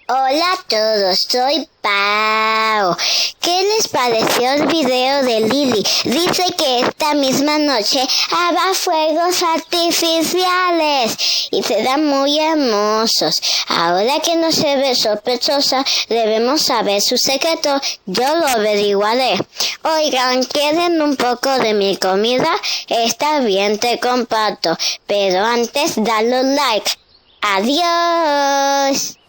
Hola a todos, soy Pau. ¿Qué les pareció el video de Lili? Dice que esta misma noche habrá fuegos artificiales y serán muy hermosos. Ahora que no se ve sospechosa, debemos saber su secreto. Yo lo averiguaré. Oigan, ¿quieren un poco de mi comida? Está bien, te comparto. Pero antes, dale un like. ¡Adiós!